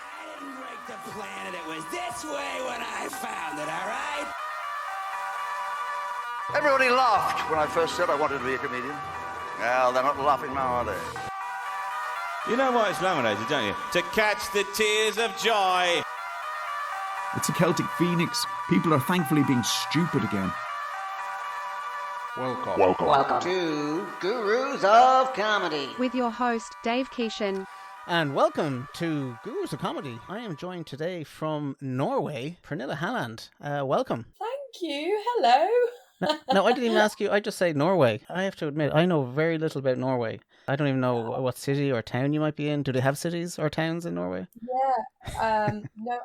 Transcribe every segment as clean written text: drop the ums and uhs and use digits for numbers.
I didn't break the planet. It was this way when I found it, all right? Everybody laughed when I first said I wanted to be a comedian. Well, they're not laughing now, are they? You know why it's laminated, don't you? To catch the tears of joy. It's a Celtic phoenix. People are thankfully being stupid again. Welcome to Gurus of Comedy. With your host, Dave Keeshan. And welcome to Gurus of Comedy. I am joined today from Norway, Pernille Halland. Welcome. Thank you. Hello. No, I didn't even ask you. I just say Norway. I have to admit, I know very little about Norway. I don't even know what city or town you might be in. Do they have cities or towns in Norway? Yeah. No,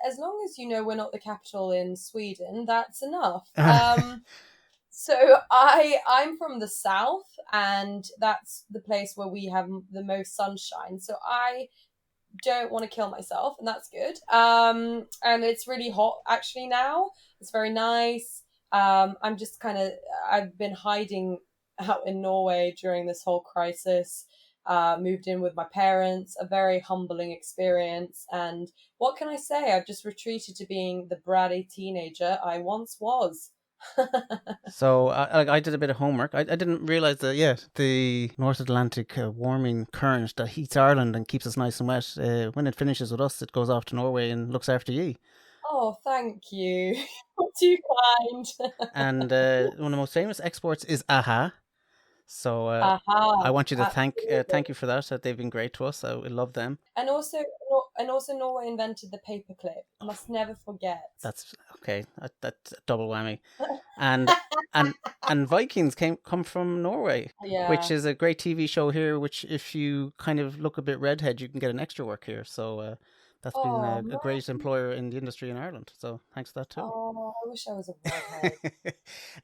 as long as you know we're not the capital in Sweden, that's enough. So I'm from the south, and that's the place where we have the most sunshine. So I don't want to kill myself, and that's good. And it's really hot actually now. It's very nice. I've been hiding out in Norway during this whole crisis. Moved in with my parents, a very humbling experience. And what can I say? I've just retreated to being the bratty teenager I once was. So I did a bit of homework. I didn't realise that, the North Atlantic warming current that heats Ireland and keeps us nice and wet, when it finishes with us, it goes off to Norway and looks after ye. Oh, thank you. Not too kind. And one of the most famous exports is AHA. So I want you to thank you for that. They've been great to us. I love them. And also Norway invented the paperclip. Must never forget. That's okay. That's a double whammy. And Vikings come from Norway, which is a great TV show here. Which if you kind of look a bit redhead, you can get an extra work here. So that's been a great employer in the industry in Ireland. So thanks for that too. Oh, I wish I was a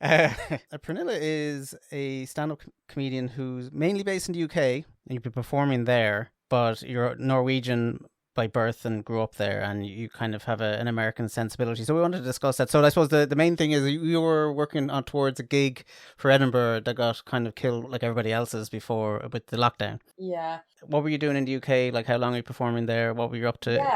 redhead. Pernille is a stand-up comedian who's mainly based in the UK, and you've been performing there, but you're Norwegian by birth and grew up there, and you kind of have an American sensibility. So we wanted to discuss that. So I suppose the main thing is you were working on towards a gig for Edinburgh that got kind of killed like everybody else's before with the lockdown. Yeah. What were you doing in the UK? Like, how long were you performing there? What were you up to? Yeah.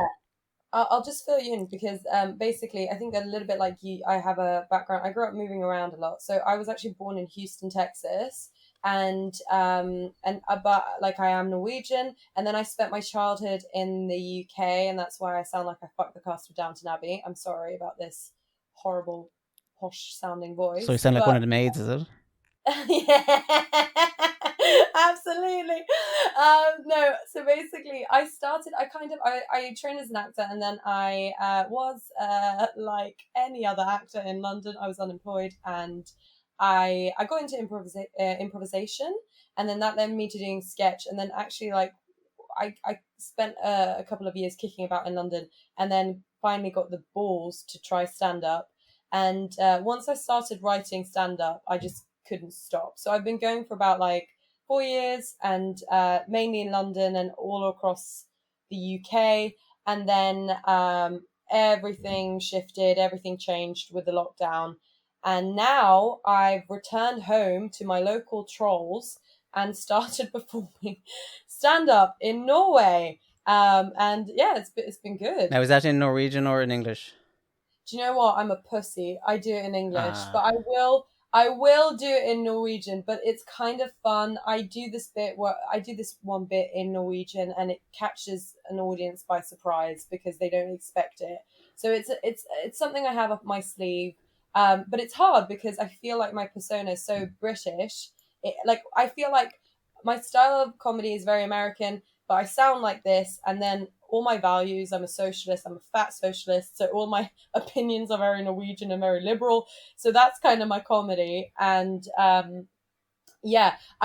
I'll just fill you in because basically I think a little bit like you, I have a background. I grew up moving around a lot. So I was actually born in Houston, Texas. But like I am Norwegian, and then I spent my childhood in the UK, and that's why I sound like I fucked the cast of Downton Abbey. I'm sorry about this horrible posh sounding voice. So you sound like one of the maids, is it? Yeah, absolutely. No, so basically I trained as an actor, and then I was like any other actor in London. I was unemployed, and I got into improvisation, and then that led me to doing sketch, and then actually like I spent a couple of years kicking about in London, and then finally got the balls to try stand-up. And once I started writing stand-up, I just couldn't stop. So I've been going for about like 4 years, and mainly in London and all across the UK. And then everything shifted, everything changed with the lockdown. And now I've returned home to my local trolls and started performing stand-up in Norway. And yeah, it's been good. Now, is that in Norwegian or in English? Do you know what? I'm a pussy. I do it in English, but I will do it in Norwegian, but it's kind of fun. I do this one bit in Norwegian, and it catches an audience by surprise because they don't expect it. So it's something I have up my sleeve. But it's hard because I feel like my persona is so British. I feel like my style of comedy is very American, but I sound like this, and then all my values, I'm a socialist, I'm a fat socialist, so all my opinions are very Norwegian and very liberal. So that's kind of my comedy. And I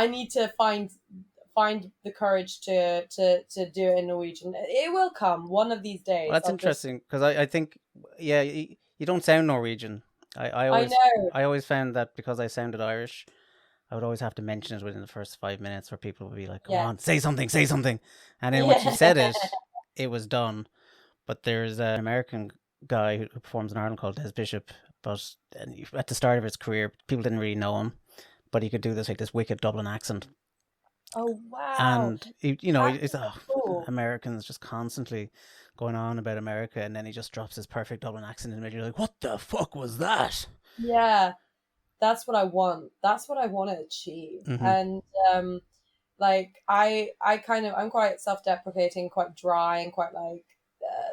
need to find the courage to do it in Norwegian. It will come one of these days. Well, that's interesting because I think, you don't sound Norwegian. I always found that because I sounded Irish, I would always have to mention it within the first 5 minutes, where people would be like, "Come on, say something," and then once you said it, it was done. But there's an American guy who performs in Ireland called Des Bishop, but at the start of his career, people didn't really know him, but he could do this wicked Dublin accent. Oh wow! And it's That's so cool. Americans just constantly going on about America, and then he just drops his perfect Dublin accent in the middle. You're like, what the fuck was that? Yeah, that's what I want. That's what I want to achieve. Mhm. And like I'm quite self-deprecating, quite dry, and quite like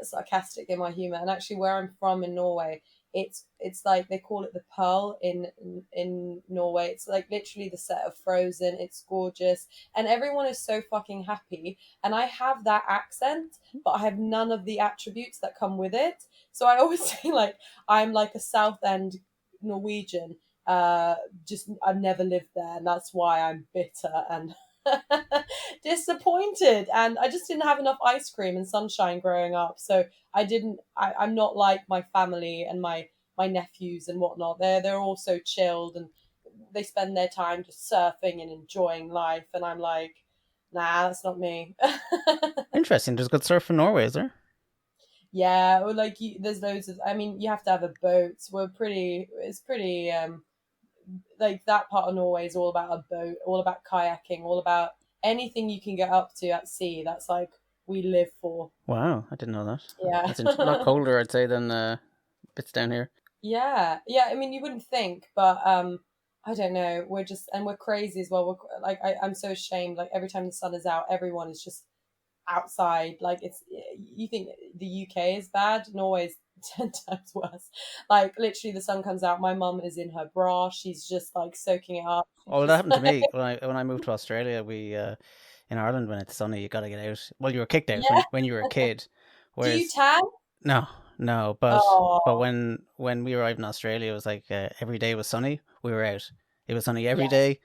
sarcastic in my humor. And actually, where I'm from in Norway, it's like they call it the Pearl in Norway. It's like literally the set of Frozen. It's gorgeous, and everyone is so fucking happy. And I have that accent, but I have none of the attributes that come with it. So I always say like I'm like a South End Norwegian. Just I've never lived there, and that's why I'm bitter and disappointed. And I just didn't have enough ice cream and sunshine growing up, so I'm not like my family and my nephews and whatnot. They're all so chilled, and they spend their time just surfing and enjoying life, and I'm like, nah, that's not me. Interesting. There's good surf in Norway, is there? Yeah, or like there's loads of. I mean, you have to have a boat. It's pretty. Like that part of Norway is all about a boat, all about kayaking, all about anything you can get up to at sea. That's like we live for. Wow, I didn't know that. Yeah, That's a lot colder, I'd say, than bits down here. yeah. I mean, you wouldn't think, but I don't know. We're crazy as well. We're like I'm so ashamed. Like every time the sun is out, everyone is just outside. Like you think the UK is bad, Norway's 10 times worse. Like literally the sun comes out, my mum is in her bra, she's just like soaking it up. Oh, that happened to me when I moved to Australia. We in Ireland, when it's sunny, you got to get out. Well, you were kicked out when you were a kid. Do you tan? No, but Oh. when we arrived in Australia, it was like every day was sunny. We were out. It was sunny every Yeah. day.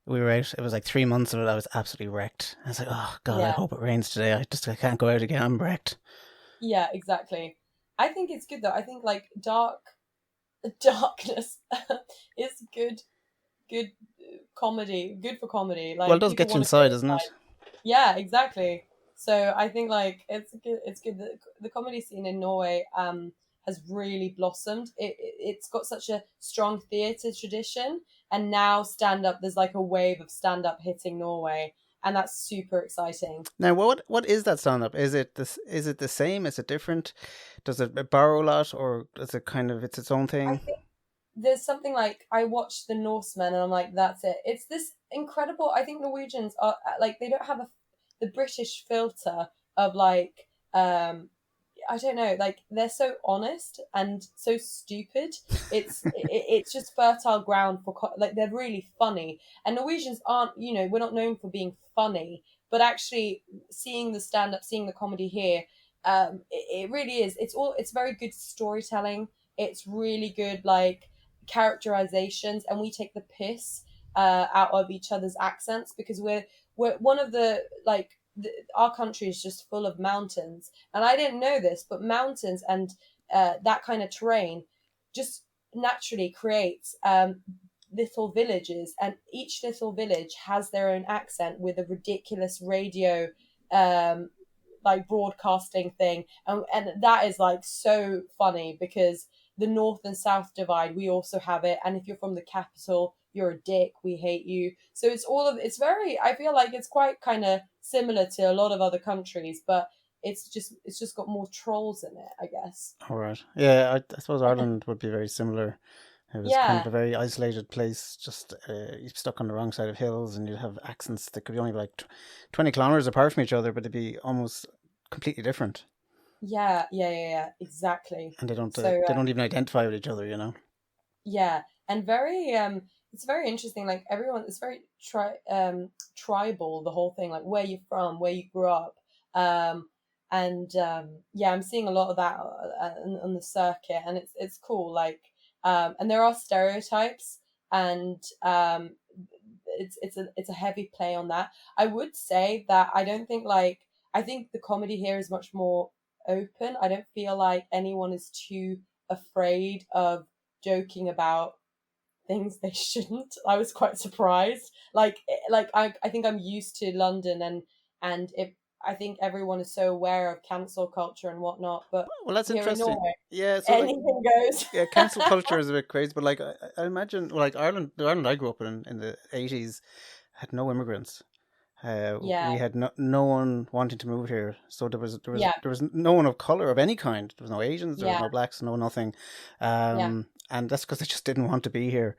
We were out. It was like 3 months of it. I was absolutely wrecked. I was like, oh God, I Yeah. hope it rains today. I can't go out again. I'm wrecked. Yeah, exactly. I think it's good though. I think like darkness is good comedy, good for comedy. Like Well, it does people get you wanna inside, go doesn't it? inside. Yeah, exactly. So I think like it's good that the comedy scene in Norway has really blossomed. It's got such a strong theatre tradition, and now stand up. There's like a wave of stand up hitting Norway, and that's super exciting. Now, what is that stand up? Is it this? Is it the same? Is it different? Does it borrow a lot, or is it kind of its own I thing? think there's something like I watched The Norseman, and I'm like, that's it. It's this incredible. I think Norwegians are like they don't have the British filter of like I don't know, like they're so honest and so stupid. It's just fertile ground for like they're really funny, and Norwegians aren't. We're not known for being funny, but actually seeing the stand up, seeing the comedy here, it really is. It's very good storytelling. It's really good like characterizations, and we take the piss out of each other's accents because we're one of the like. Our country is just full of mountains, and I didn't know this, but mountains and that kind of terrain just naturally creates little villages, and each little village has their own accent with a ridiculous radio like broadcasting thing, and that is like so funny because the north and south divide, we also have it, and if you're from the capital, you're a dick, we hate you. So it's very, I feel like it's quite kind of similar to a lot of other countries, but it's just got more trolls in it, I guess. All right. Yeah, I suppose Ireland would be very similar. It was kind of a very isolated place, just you're stuck on the wrong side of hills, and you'd have accents that could be only like 20 kilometers apart from each other, but they'd be almost completely different. Yeah, exactly. And they don't So, they don't even identify with each other, you know. Yeah, and very it's very interesting. Like everyone, it's very tribal. The whole thing, like where you're from, where you grew up, yeah, I'm seeing a lot of that on the circuit, and it's cool. Like, and there are stereotypes, and it's a heavy play on that. I would say that I don't think I think the comedy here is much more open. I don't feel like anyone is too afraid of joking about things they shouldn't. I was quite surprised. I think I'm used to London, and I think everyone is so aware of cancel culture and whatnot. But well, that's here interesting. in Norway, Yeah, so anything goes. Yeah, cancel culture is a bit crazy, but like I imagine, like Ireland, the Ireland I grew up in the 80s had no immigrants, We had no one wanting to move here, so there was Yeah. there was no one of color of any kind. There was no Asians, there was Yeah. no blacks, no nothing, Yeah. and that's because they just didn't want to be here.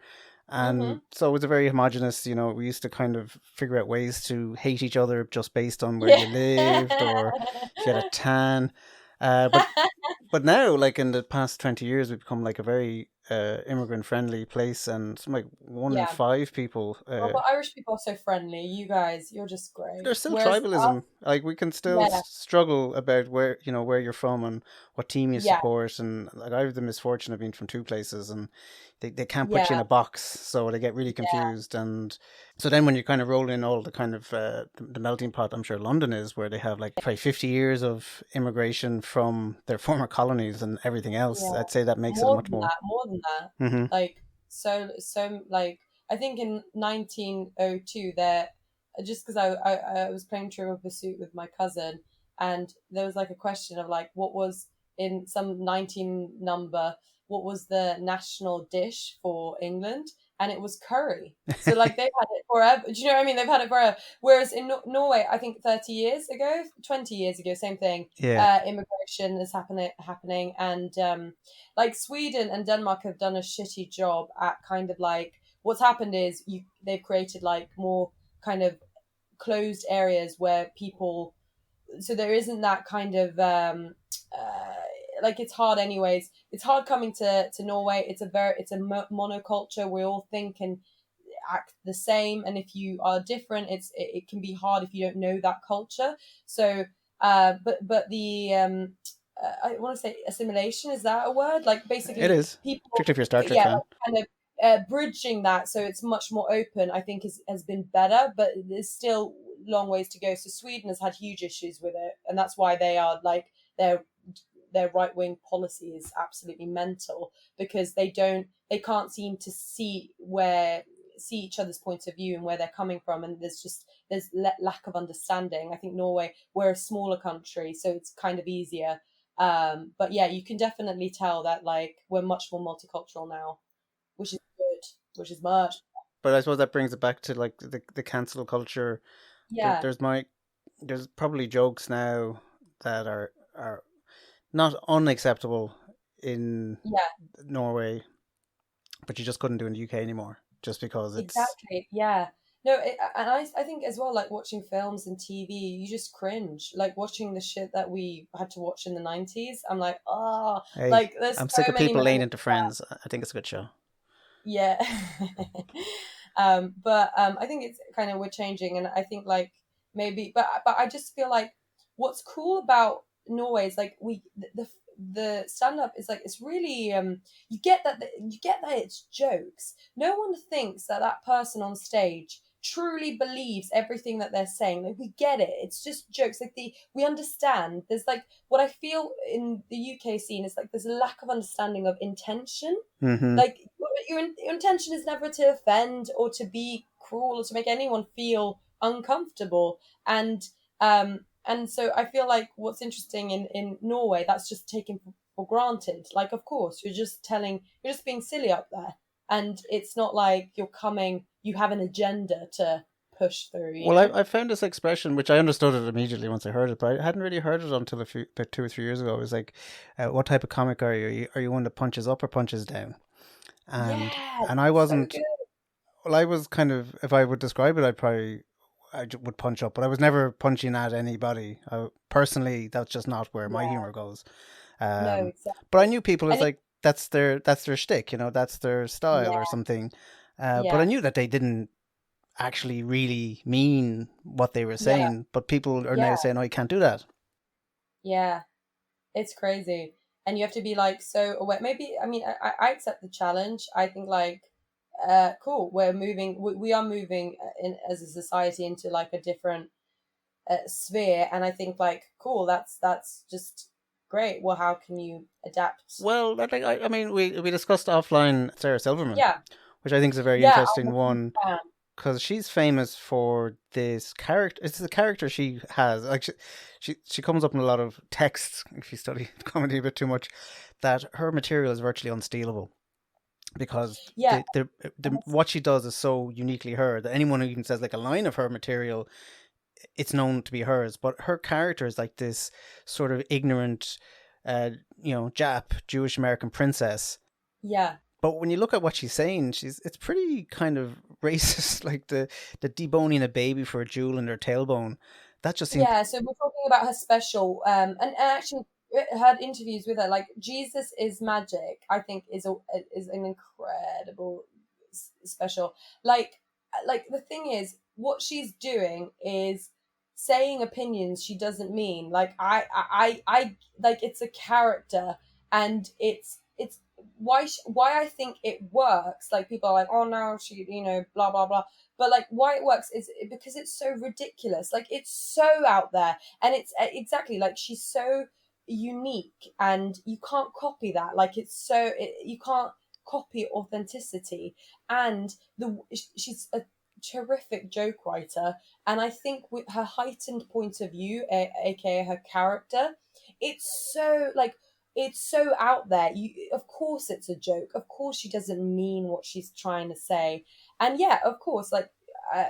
And Mhm. so it was a very homogenous, we used to kind of figure out ways to hate each other just based on where you lived or if you had a tan. But now, like in the past 20 years, we've become like a very immigrant friendly place, and something like one in Yeah. 5 people. Oh, but Irish people are so friendly. You guys, you're just great. There's still Whereas tribalism. Like we can still Yeah. struggle about where you're from and what team you Yeah. support. And like I have the misfortune of being from 2 places, and they can't put you in Yeah. a box, so they get really confused. And so then when you kind of roll in all the kind of the melting pot, I'm sure London is, where they have like probably 50 years of immigration from their former colonies and everything else. Yeah. I'd say that makes it more much than more. that, more than that. Hmm. Like so like I think in 1902 there, just because I was playing Trivial Pursuit with my cousin, and there was like a question of like what was in some 19 number, what was the national dish for England, and it was curry. So like they've had it forever. Do you know what I mean? They've had it forever. Whereas in Norway, I think 30 years ago, 20 years ago, same thing. Yeah. Immigration is happening, and like Sweden and Denmark have done a shitty job at kind of like what's happened is they've created like more kind of closed areas where people, so there isn't that kind of like it's hard anyways. It's hard coming to Norway. It's a monoculture. We all think and act the same, and if you are different, it can be hard if you don't know that culture. So but the I want to say assimilation, is that a word? Like basically It is. people, Particularly if you're a Star Trek yeah, fan. like kind of bridging that so it's much more open, I think has been better, but there's still long ways to go. So Sweden has had huge issues with it, and that's why they are like their right-wing policy is absolutely mental, because they can't seem to see each other's points of view and where they're coming from, and there's lack of understanding. I think Norway, we're a smaller country, so it's kind of easier, but yeah, you can definitely tell that like we're much more multicultural now, which is good, which is much. But I suppose that brings it back to like the cancel culture. Yeah. There's probably jokes now that are not unacceptable in Norway, but you just couldn't do in the UK anymore, just because it's exactly, yeah. No, and I think as well, like watching films and TV, you just cringe. Like watching the shit that we had to watch in the 90s. I'm like, Hey, like there's I'm so sick of many people laying moments into Friends. I think it's a good show. Yeah. But I think it's kind of we're changing, and I think like maybe, but I just feel like what's cool about Norway is like the stand up is like it's really you get that it's jokes. No one thinks that person on stage truly believes everything that they're saying. Like we get it, it's just jokes. Like we understand. There's like what I feel in the UK scene is like there's a lack of understanding of intention. Mm-hmm. Like your intention is never to offend or to be cruel or to make anyone feel uncomfortable, and so I feel like what's interesting in Norway, that's just taken for granted. Like of course you're just being silly up there, and it's not like you have an agenda to push through. Well, I found this expression, which I understood it immediately once I heard it, but I hadn't really heard it until about 2 or 3 years ago. It was like, what type of comic are you? Are you one that punches up or punches down? And I wasn't. So well, I was kind of, if I would describe it, I would punch up, but I was never punching at anybody. Personally, that's just not where my humor goes. no, exactly. But I knew people. It's like that's their shtick, that's their style or something. But I knew that they didn't actually really mean what they were saying. But people are now saying, "Oh, you can't do that." Yeah, it's crazy, and you have to be like so aware. Maybe I mean I accept the challenge. I think like cool. We are moving in as a society into like a different sphere, and I think like cool. That's just great. Well, how can you adapt? Well, I mean, we discussed offline Sarah Silverman, which I think is a very interesting one, because she's famous for this character. It's the character she has. Like she comes up in a lot of texts. If you study comedy a bit too much, that her material is virtually unstealable, because what she does is so uniquely her that anyone who even says like a line of her material it's known to be hers, but her character is like this sort of ignorant, Jap, Jewish American princess. Yeah. But when you look at what she's saying, it's pretty kind of racist, like the deboning a baby for a jewel in their tailbone. That just seems... Yeah, so we're talking about her special, and actually had interviews with her. Like, Jesus is Magic, I think, is an incredible special. Like the thing is, what she's doing is saying opinions she doesn't mean. Like, I like, it's a character, and it's why I think it works. Like, people are like, oh no, she, blah blah blah. But like, why it works is because it's so ridiculous. Like, it's so out there, and it's exactly like, she's so unique, and you can't copy that. Like, you can't copy authenticity, and she's a terrific joke writer. And I think with her heightened point of view, aka her character, it's so like, it's so out there. Of course it's a joke. Of course she doesn't mean what she's trying to say. And yeah, of course, like,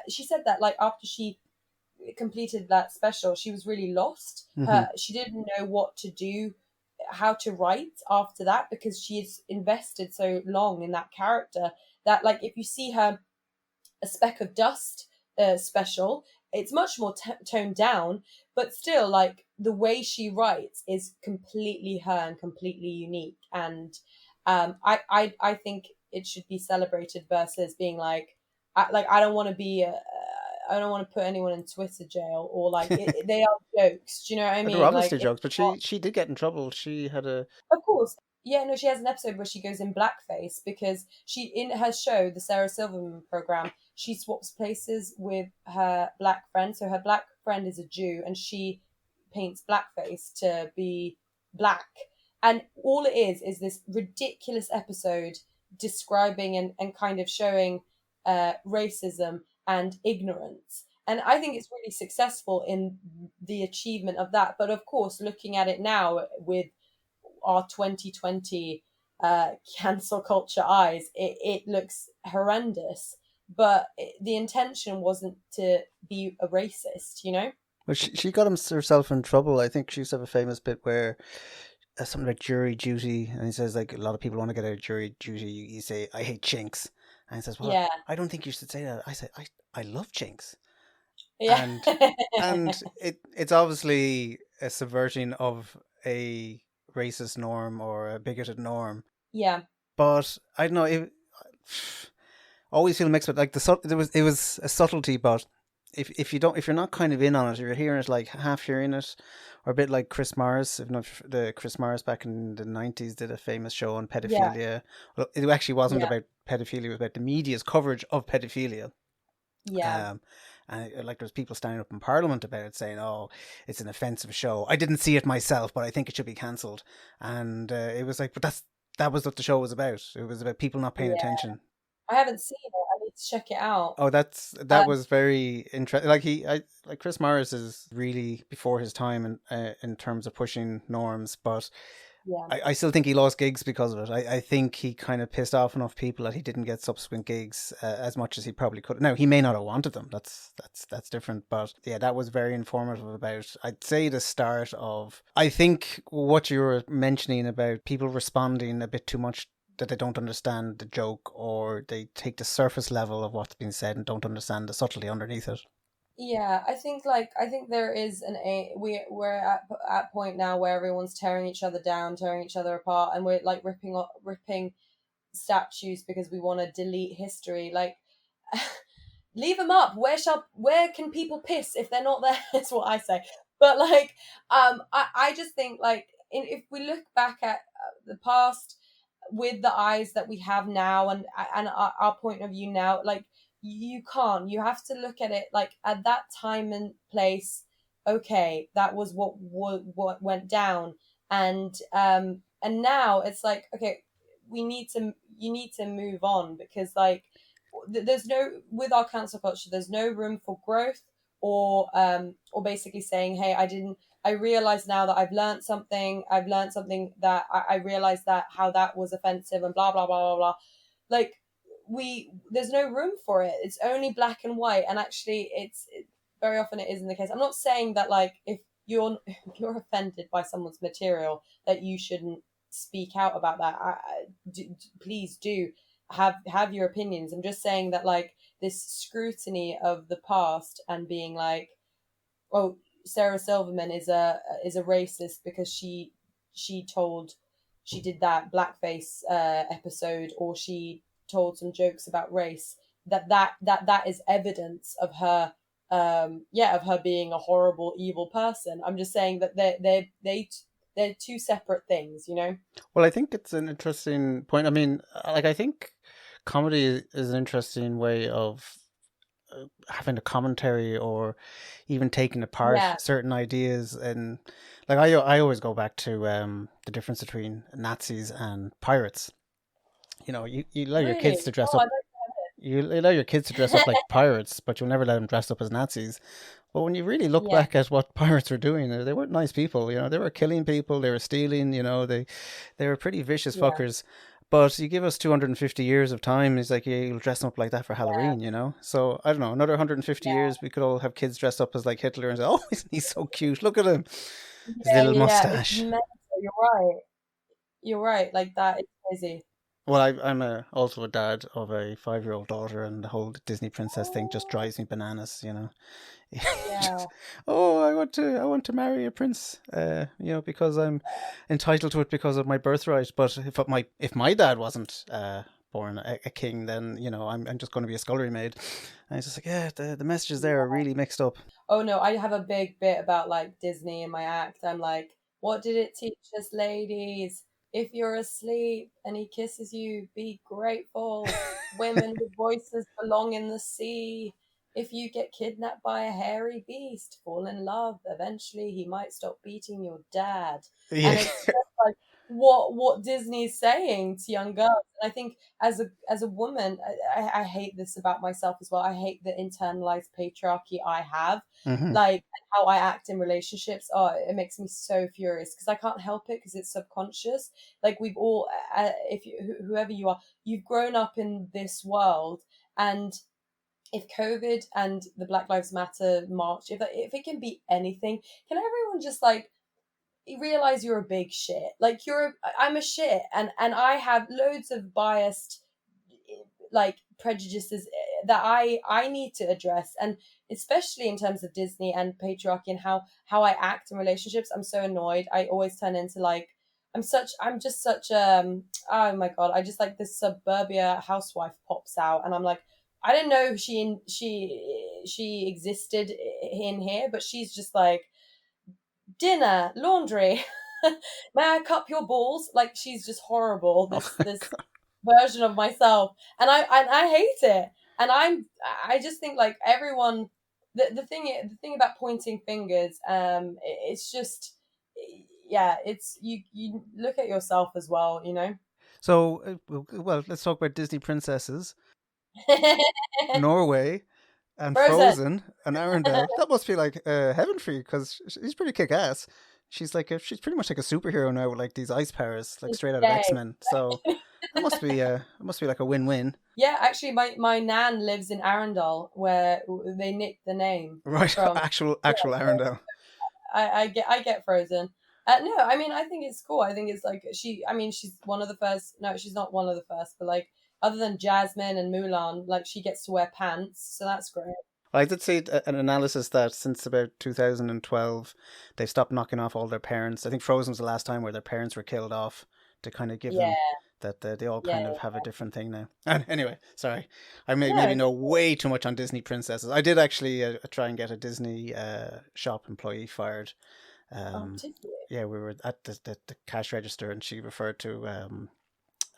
she said that, like, after she completed that special, she was really lost. She didn't know what to do, how to write after that, because she's invested so long in that character that, like, if you see her A Speck of Dust special, it's much more toned down, but still, like, the way she writes is completely her and completely unique. And I think it should be celebrated versus being like, I don't want to be I don't want to put anyone in Twitter jail, or like, they are jokes. Do you know what I mean? They're obviously like, jokes, but she did get in trouble. She had a... Of course. Yeah, no, she has an episode where she goes in blackface because she, in her show, the Sarah Silverman program, she swaps places with her black friend. So her black friend is a Jew, and she paints blackface to be black. And all it is this ridiculous episode describing and kind of showing racism and ignorance. And I think it's really successful in the achievement of that. But of course, looking at it now with our 2020 cancel culture eyes, it looks horrendous. But the intention wasn't to be a racist, Well, she got herself in trouble. I think she used to have a famous bit where something about jury duty, and he says, like, a lot of people want to get out of jury duty. You say, I hate chinks. And he says, well, yeah. I don't think you should say that. I say, I love chinks. Yeah. And it's obviously a subverting of a racist norm or a bigoted norm. Yeah. But I don't know, always feel mixed with, like, it was a subtlety, but if you're not kind of in on it, you're hearing it, like half hearing it, or a bit like Chris Morris. Chris Morris back in the 90s did a famous show on pedophilia. Yeah. Well, it actually wasn't about pedophilia, it was about the media's coverage of pedophilia. Yeah. And like, there's people standing up in Parliament about it, saying, "Oh, it's an offensive show. I didn't see it myself, but I think it should be cancelled." And it was like, but that was what the show was about. It was about people not paying attention. I haven't seen it. I need to check it out. Oh, that was very interesting. Like Chris Morris is really before his time in terms of pushing norms, but I still think he lost gigs because of it. I think he kind of pissed off enough people that he didn't get subsequent gigs as much as he probably could. Now, he may not have wanted them. That's different. But yeah, that was very informative about, I'd say, the start of, I think, what you were mentioning about people responding a bit too much, that they don't understand the joke, or they take the surface level of what's been said and don't understand the subtlety underneath it. Yeah, I think there is we're at a point now where everyone's tearing each other down, tearing each other apart, and we're like ripping statues because we want to delete history. Like, leave them up. Where can people piss if they're not there? Is what I say. But like, I just think, like, if we look back at the past with the eyes that we have now, and our point of view now, like, you have to look at it like, at that time and place, okay, that was what went down, and now it's like, okay, you need to move on, because like, there's no, with our cancel culture, there's no room for growth or basically saying, hey, I realize now that I've learned something that I realized that how that was offensive, and blah blah blah blah blah. Like, there's no room for it. It's only black and white, and actually it's very often it isn't the case. I'm not saying that like if you're offended by someone's material that you shouldn't speak out about that. Please do have your opinions. I'm just saying that like this scrutiny of the past and being like, oh, Sarah Silverman is a racist because she did that blackface episode, or she told some jokes about race. That is evidence of her of her being a horrible, evil person. I'm just saying that they're two separate things, you know? Well, I think it's an interesting point. I mean, like, I think comedy is an interesting way of having a commentary or even taking apart certain ideas. And like, I always go back to the difference between Nazis and pirates. You know, you allow your kids to dress up. You allow your kids to dress up like pirates, but you'll never let them dress up as Nazis. But when you really look back at what pirates were doing, they weren't nice people. You know, they were killing people, they were stealing. You know, they were pretty vicious fuckers. But you give us 250 years of time, it's like, you'll dress them up like that for Halloween, you know? So, I don't know, another 150 years, we could all have kids dressed up as like Hitler and say, oh, isn't he so cute? Look at him. His little mustache. You're right. Like, that is crazy. Well, I'm also a dad of a 5-year-old daughter, and the whole Disney princess thing just drives me bananas, you know? Just, I want to marry a prince, you know, because I'm entitled to it because of my birthright. But if my dad wasn't born a king, then, you know, I'm just going to be a scullery maid. And it's just like, the messages there are really mixed up. Oh no, I have a big bit about like Disney in my act. I'm like, what did it teach us, ladies? If you're asleep and he kisses you, be grateful. Women with voices belong in the sea. If you get kidnapped by a hairy beast, fall in love. Eventually, he might stop beating your dad. Yeah. And it's just like what Disney's saying to young girls. And I think as a woman, I hate this about myself as well. I hate the internalized patriarchy I have, like how I act in relationships. Oh, it makes me so furious because I can't help it because it's subconscious. Like we've all, whoever you are, you've grown up in this world, and if COVID and the Black Lives Matter march, if it can be anything, can everyone just like realize you're a big shit? Like I'm a shit, and I have loads of biased like prejudices that I need to address, and especially in terms of Disney and patriarchy and how I act in relationships. I'm so annoyed. I always turn into like I'm just such oh my god, I just like this suburbia housewife pops out, and I'm like, I didn't know she existed in here, but she's just like, dinner, laundry, may I cup your balls? Like, she's just horrible. This version of myself, and I hate it. And I just think like everyone, the thing about pointing fingers, it's just, it's you look at yourself as well, you know. So, well, let's talk about Disney princesses. Norway and Frozen and Arendelle. That must be like heaven for you, because she's pretty kick-ass. She's pretty much like a superhero now with like these ice powers, like straight out of X-Men. So it must be like a win-win. Yeah, actually, my nan lives in Arendelle, where they nicked the name. Right, from. actual Arendelle. I get Frozen. No, I mean, I think it's cool. I think it's like she's one of the first. No, she's not one of the first, but like, other than Jasmine and Mulan, like, she gets to wear pants, so that's great. Well, I did see an analysis that since about 2012, they've stopped knocking off all their parents. I think Frozen was the last time where their parents were killed off to kind of give them that they all kind of have a different thing now. And anyway, sorry, I maybe know way too much on Disney princesses. I did actually try and get a Disney shop employee fired. Yeah, we were at the cash register, and she referred to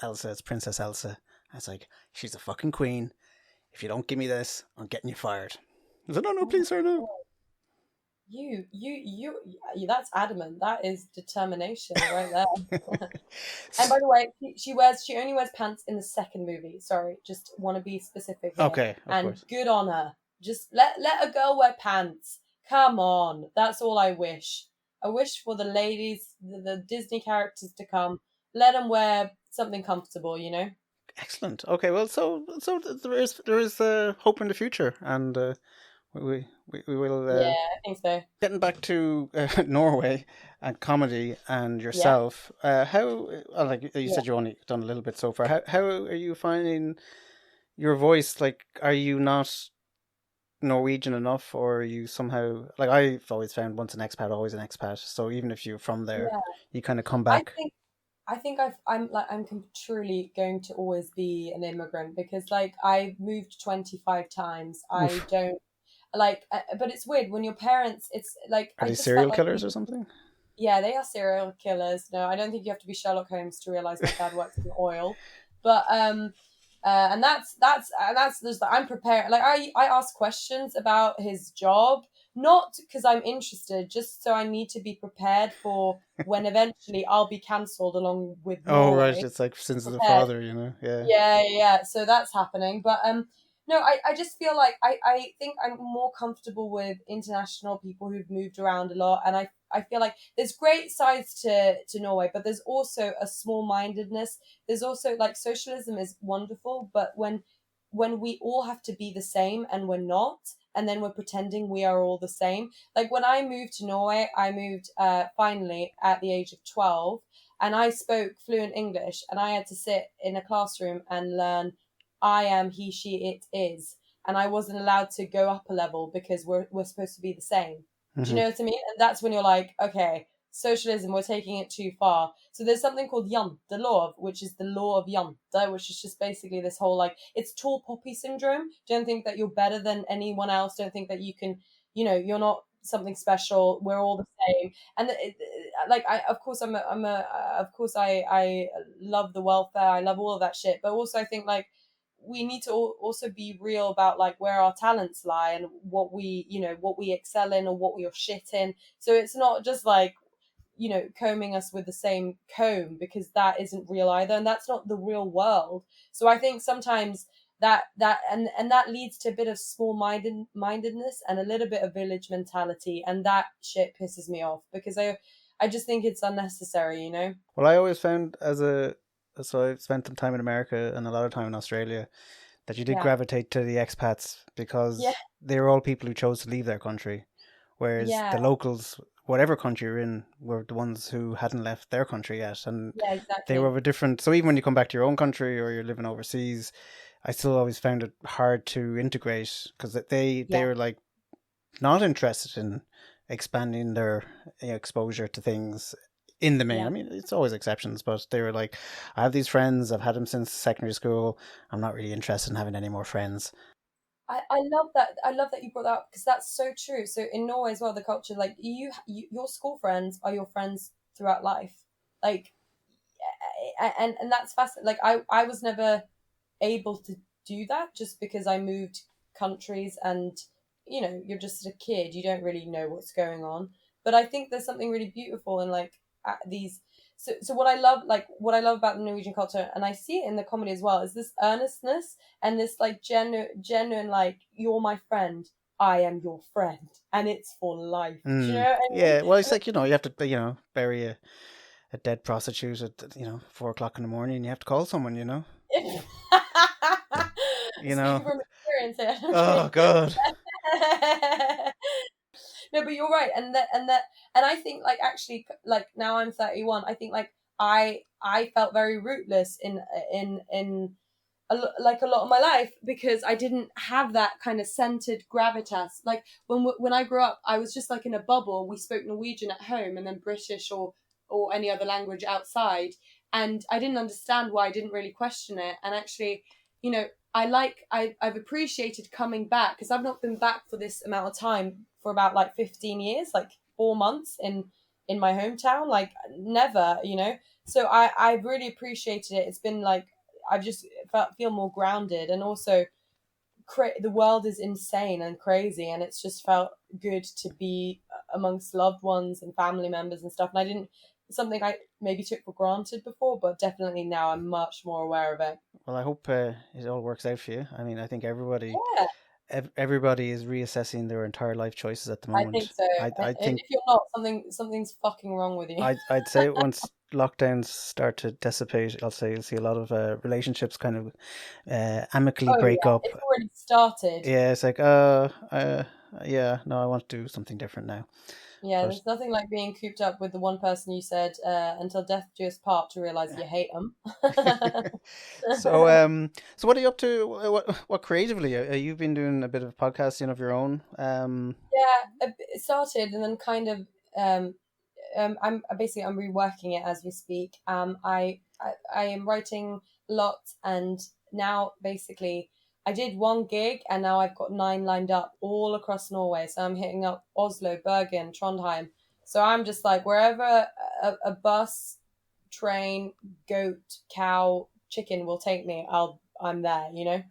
Elsa as Princess Elsa. I was like, she's a fucking queen. If you don't give me this, I'm getting you fired. I said, no, please, sir, no. You, that's adamant. That is determination right there. And by the way, she only wears pants in the second movie. Sorry, just want to be specific here. Okay, of course. Good on her. Just let a girl wear pants. Come on, that's all I wish. I wish for the ladies, the Disney characters to come. Let them wear something comfortable, you know. Excellent. Okay, well, so there is hope in the future, and We will. Yeah, I think so. Getting back to Norway and comedy and Yeah. yourself, how like you said, you only done a little bit so far. How are you finding your voice? Like, are you not Norwegian enough, or are you somehow like I've always found once an expat, always an expat. So even if you're from there, Yeah. you kind of come I back. think I'm truly going to always be an immigrant because like I've moved 25 times. I Oof. don't like, but it's weird when your parents. It's like Are I they just serial felt like killers or something? yeah, they are serial killers. No, I don't think you have to be Sherlock Holmes to realize my dad works in oil. But and that's just I'm prepared. Like I ask questions about his job, not because I'm interested, just so I need to be prepared for when eventually I'll be cancelled along with Oh right, Norway. it's like Sins of the Prepared. Father, yeah. Yeah. So that's happening. But no, I just feel like I think I'm more comfortable with international people who've moved around a lot, and I feel like there's great sides to Norway, but there's also a small mindedness. There's also like socialism is wonderful, but when we all have to be the same and we're not, and then we're pretending we are all the same. Like when I moved to Norway, I moved finally at the age of 12, and I spoke fluent English, and I had to sit in a classroom and learn I am, he, she, it is. And I wasn't allowed to go up a level because we're supposed to be the same. Do you know what I mean? And that's when you're like, okay, socialism, we're taking it too far. So there's something called the law, which is the law of Jante, which is just basically this whole like, it's tall poppy syndrome. Don't think that you're better than anyone else. Don't think that you can, you're not something special. We're all the same. And like, of course, of course, I love the welfare. I love all of that shit. But also I think like, we need to also be real about like where our talents lie and what we excel in or what we are shit in. So it's not just like combing us with the same comb, because that isn't real either, and that's not the real world. So I think sometimes that that leads to a bit of mindedness and a little bit of village mentality, and that shit pisses me off because I just think it's unnecessary. Well, I always found so I've spent some time in America and a lot of time in Australia, that you did gravitate to the expats because they were all people who chose to leave their country, whereas the locals, whatever country you're in, were the ones who hadn't left their country yet, and exactly. they were of a different. So even when you come back to your own country or you're living overseas, I still always found it hard to integrate because they were like not interested in expanding their exposure to things in the main. I mean, it's always exceptions, but they were like, I have these friends, I've had them since secondary school, I'm not really interested in having any more friends. I love that. I love that you brought that up because that's so true. So in Norway as well, the culture, like your school friends are your friends throughout life. Like, and that's fascinating. Like I was never able to do that just because I moved countries, and you're just a kid, you don't really know what's going on. But I think there's something really beautiful in like these. So what I love about the Norwegian culture, and I see it in the comedy as well, is this earnestness and this like genuine like, you're my friend, I am your friend, and it's for life. Do you know what I mean? Yeah, well, it's like you have to bury a dead prostitute at 4:00 in the morning. You have to call someone. Speaking know. From experience here. Oh God. No, but you're right, and I think like actually like now I'm 31. I think like I felt very rootless in like a lot of my life because I didn't have that kind of centered gravitas. Like when I grew up, I was just like in a bubble. We spoke Norwegian at home and then British or any other language outside, and I didn't understand why. I didn't really question it, and actually, I've appreciated coming back because I've not been back for this amount of time for about like 15 years, like 4 months in my hometown, like never, so I've really appreciated it. It's been like I've just feel more grounded, and also the world is insane and crazy, and it's just felt good to be amongst loved ones and family members and stuff, and I didn't something I maybe took for granted before, but definitely now I'm much more aware of it. Well, I hope it all works out for you. I mean, I think everybody is reassessing their entire life choices at the moment. I think so. I think if you're not, something's fucking wrong with you. I'd say once lockdowns start to dissipate, I'll say you'll see a lot of relationships kind of amicably break up. It's already started. Yeah, it's like yeah, no, I want to do something different now. Yeah, But there's nothing like being cooped up with the one person you said until death do us part to realize you hate them. so what are you up to? What creatively? You've been doing a bit of podcasting of your own. Yeah, it started and then kind of I'm basically I'm reworking it as we speak. I am writing a lot, and now basically I did one gig, and now I've got 9 lined up all across Norway. So I'm hitting up Oslo, Bergen, Trondheim. So I'm just like wherever a bus, train, goat, cow, chicken will take me, I'm there. You know.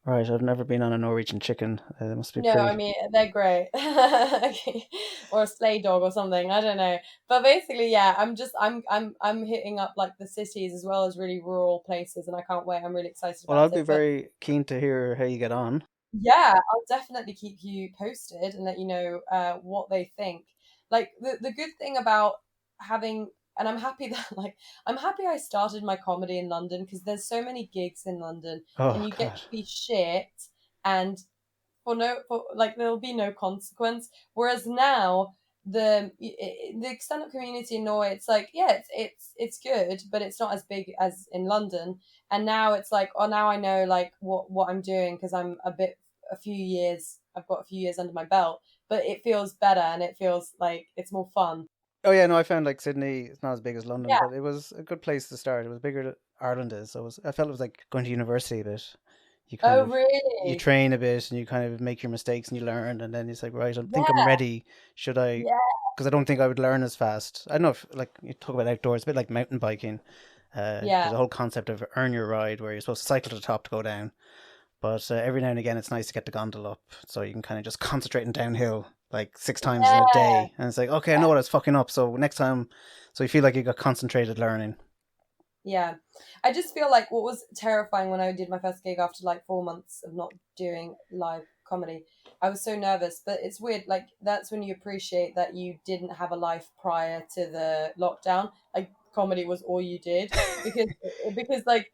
Right, I've never been on a Norwegian chicken. It must be No, I pretty. mean they're great. Okay. Or a sleigh dog or something. I don't know. But basically, yeah, I'm hitting up like the cities as well as really rural places, and I can't wait. I'm really excited Well, I'll about be it. But very keen to hear how you get on. yeah, I'll definitely keep you posted and let you know what they think. Like the good thing about having, and I'm happy that I'm happy I started my comedy in London because there's so many gigs in London, and Oh you get God. to be shit and for like there'll be no consequence. Whereas now the stand-up community in Norway, it's like yeah, it's good, but it's not as big as in London. And now it's like oh, now I know like what I'm doing because I've got a few years under my belt, but it feels better and it feels like it's more fun. Oh yeah, no, I found like Sydney. It's not as big as London, Yeah. but it was a good place to start. It was bigger than Ireland is, so I felt it was like going to university a bit. You kind Oh of you really? train a bit and you kind of make your mistakes and you learn, and then it's like right, I think I'm Yeah. ready. Should I? Yeah. Because I don't think I would learn as fast. I don't know if like you talk about outdoors, a bit like mountain biking. Yeah. There's a whole concept of earn your ride, where you're supposed to cycle to the top to go down. But every now and again, it's nice to get the gondola up, so you can kind of just concentrate on downhill like 6 times in a Yeah. day, and it's like, okay, I know what I was fucking up, so next time, so you feel like you got concentrated learning. Yeah. I just feel like what was terrifying when I did my first gig after like 4 months of not doing live comedy, I was so nervous. But it's weird, like that's when you appreciate that you didn't have a life prior to the lockdown. Like comedy was all you did because like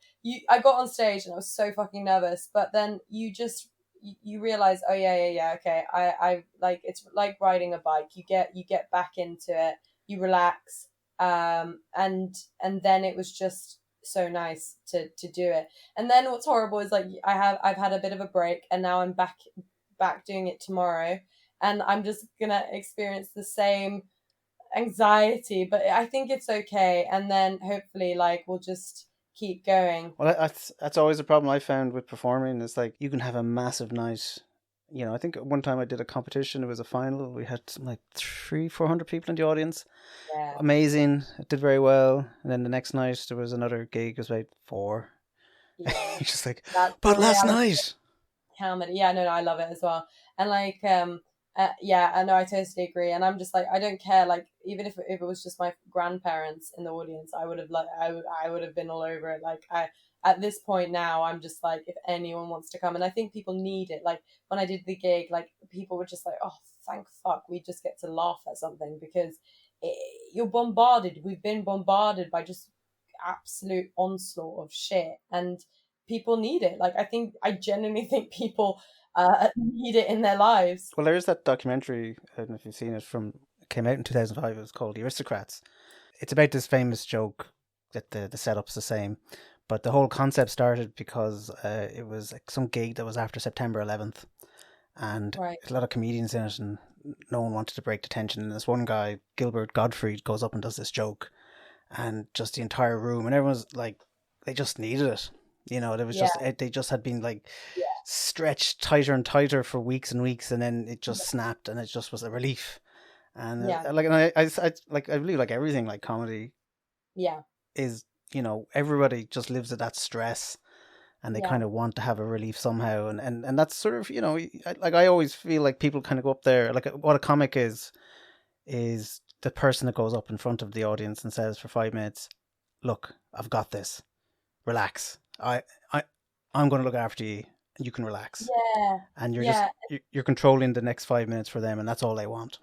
I got on stage and I was so fucking nervous, but then you realize, oh yeah, okay. I like it's like riding a bike. You get back into it, you relax, and then it was just so nice to do it. And then what's horrible is like I've had a bit of a break, and now I'm back doing it tomorrow, and I'm just gonna experience the same anxiety, but I think it's okay, and then hopefully like we'll just keep going. Well, that's always a problem I found with performing. Is like you can have a massive night. I think one time I did a competition. It was a final. We had something like 300-400 people in the audience. Yeah. Amazing. It did very well. And then the next night there was another gig. It was about 4. Yeah. You're just like, That's but the last reality. night. Comedy. Yeah, no, I love it as well. And like yeah, I know, I totally agree. And I'm just like I don't care, like even if it was just my grandparents in the audience, I would have like I would have been all over it. Like I at this point now I'm just like if anyone wants to come, and I think people need it. Like when I did the gig, like people were just like, oh thank fuck we just get to laugh at something, because you're bombarded, we've been bombarded by just absolute onslaught of shit, and people need it. Like I genuinely think people need it in their lives. Well, there is that documentary. I don't know if you've seen it. It came out in 2005. It was called The Aristocrats. It's about this famous joke that the setup's the same, but the whole concept started because it was like some gig that was after September 11th, and Right. there's a lot of comedians in it, and no one wanted to break the tension. And this one guy, Gilbert Gottfried, goes up and does this joke, and just the entire room and everyone's like, they just needed it. There was just they just had been like Yeah. stretched tighter and tighter for weeks and weeks, and then it just snapped, and it just was a relief. And Yeah. like, and I like, I believe like everything, like comedy Yeah. is, everybody just lives with that stress, and they Yeah. kind of want to have a relief somehow, and that's sort of, I always feel like people kind of go up there, like what a comic is the person that goes up in front of the audience and says for 5 minutes, look, I've got this, relax, I'm going to look after you, and you can relax. Yeah. And you're Yeah. you're controlling the next 5 minutes for them, and that's all they want.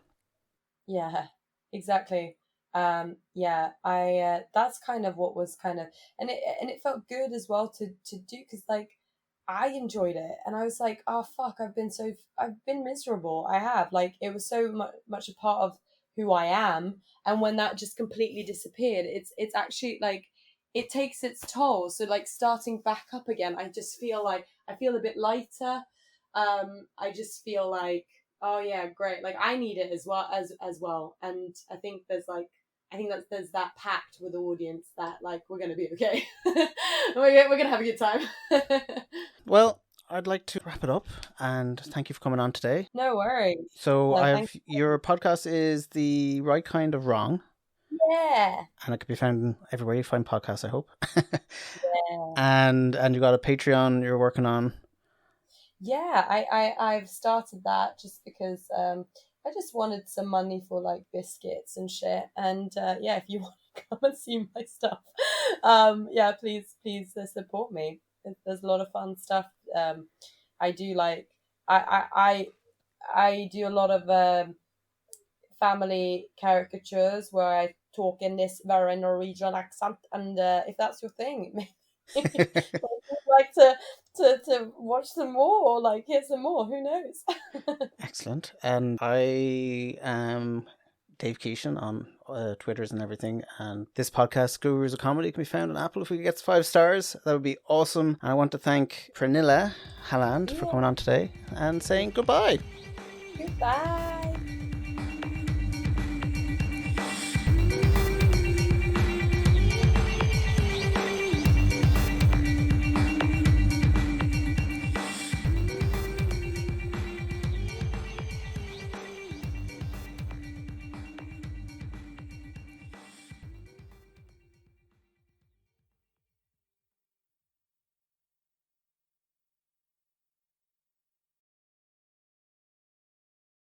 Yeah. Exactly. Yeah, I that's kind of what was kind of, and it felt good as well to do, because like I enjoyed it, and I was like, oh fuck, I've been miserable. I have, like, it was so much a part of who I am, and when that just completely disappeared, it's actually like it takes its toll. So like starting back up again, I just feel like I feel a bit lighter. I just feel like, oh yeah, great. Like I need it as well, and I think that there's that pact with the audience that like we're gonna be okay. we're gonna have a good time. Well, I'd like to wrap it up and thank you for coming on today. No worries. So No, your podcast is The Right Kind of Wrong. Yeah. And it can be found everywhere you find podcasts, I hope. Yeah. And you got a Patreon you're working on. Yeah, I've started that just because I just wanted some money for like biscuits and shit. And yeah, if you want to come and see my stuff, yeah, please support me. There's a lot of fun stuff. I do like I do a lot of family caricatures where I talk in this very Norwegian accent, and if that's your thing, maybe you'd like to watch some more or like hear some more. Who knows? Excellent. And I am Dave Keeshan on Twitters and everything. And this podcast, Gurus of Comedy, can be found on Apple. If we get 5 stars, that would be awesome. And I want to thank Pernille Halland for coming on today and saying goodbye. Goodbye.